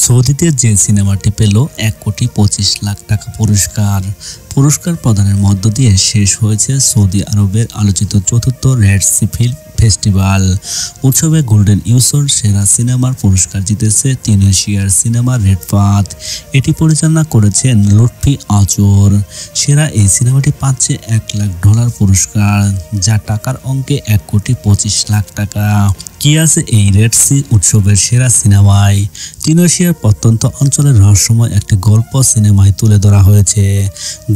সৌদিতে যে সিনেমাটি পেল 1,25,00,000 টাকা পুরস্কার প্রদানের মধ্য দিয়ে শেষ হয়েছে সৌদি আরবের আলোচিত চতুর্থ রেড সি ফিল্ম ফেস্টিভ্যাল উৎসবে গোল্ডেন ইউসর সেরা সিনেমার পুরস্কার জিতেছে তিউনিসিয়ার সিনেমা রেড পাথ। এটি পরিচালনা করেছেন লুৎফি আজর। সেরা এই সিনেমাটি পাচ্ছে $1,00,000 পুরস্কার, যা টাকার অঙ্কে 1,25,00,000 টাকা। কি আছে এই রেড সি উৎসবের সেরা সিনেমায়? তিউনিসিয়ার প্রত্যন্ত অঞ্চলের রহস্যময় একটি গল্প সিনেমায় তুলে ধরা হয়েছে।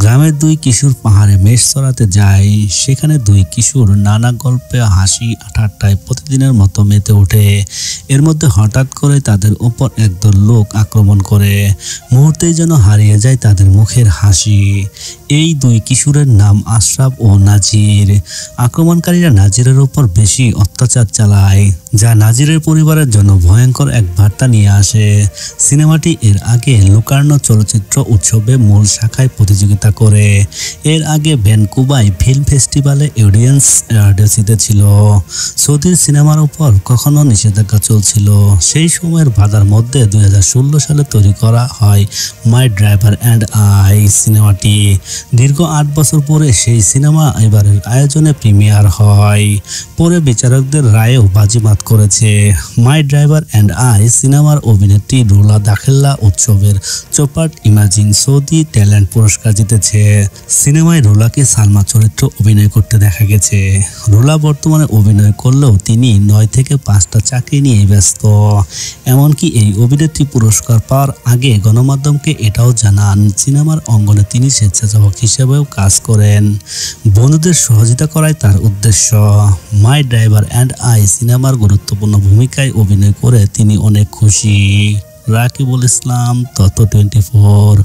গ্রামের দুই কিশোর পাহাড়ে মেষ চড়াতে যায়। সেখানে দুই কিশোর নানা গল্পে হাসি ঠাট্টায় প্রতিদিনের মতো মেতে ওঠে। এর মধ্যে হঠাৎ করে তাদের উপর একদল লোক আক্রমণ করে। মুহূর্তেই যেন হারিয়ে যায় তাদের মুখের হাসি। এই দুই কিশোরের নাম আশরাফ ও নাজির। আক্রমণকারীরা নাজিরের উপর বেশি অত্যাচার চালায়, যা নাজিরের পরিবারের জন্য ভয়ঙ্কর এক বার্তা নিয়ে আসে। সিনেমাটি এর আগে লুকার্নো চলচ্চিত্র উৎসবে মূল শাখায় প্রতিযোগিতা করে। এর আগে ভ্যানকুভার ফিল্ম ফেস্টিভ্যালে অডিয়েন্স অ্যাওয়ার্ডে জিতেছিল। সৌদির সিনেমার উপর কখনো নিষেধাজ্ঞা চলছিল। সেই সময়ের বাধার মধ্যে 2016 সালে তৈরি করা হয় মাই ড্রাইভার অ্যান্ড আই সিনেমাটি। দীর্ঘ 8 বছর পরে সেই সিনেমা এবারের আয়োজনে প্রিমিয়ার হয়। পরে বিচারকদের রায়েও বাজিমাত করেছে। মাই ড্রাইভার অ্যান্ড আই সিনেমার অভিনেত্রী রুলা দাখিল্লা উৎসবের চোপার্ট ইমাজিং সৌদি ট্যালেন্ট পুরস্কার জিতেছে। সিনেমায় রুলাকে সালমা চরিত্র অভিনয় করতে দেখা গেছে। রুলা বর্তমানে অভিনয় করলেও তিনি 9 থেকে 5টা চাকরি নিয়ে ব্যস্ত। এমনকি এই অভিনেত্রী পুরস্কার পাওয়ার আগে গণমাধ্যমকে এটাও জানান, সিনেমার অঙ্গনে তিনি স্বেচ্ছাসেবক হিসেবেও কাজ করেন। বন্ধুদের সহযোগিতা করাই তার উদ্দেশ্য। মাই ড্রাইভার অ্যান্ড আই সিনেমার গুরুত্বপূর্ণ ভূমিকায় অভিনয় করে তিনি অনেক খুশি। রাকিবুল ইসলাম, তথ্য 24।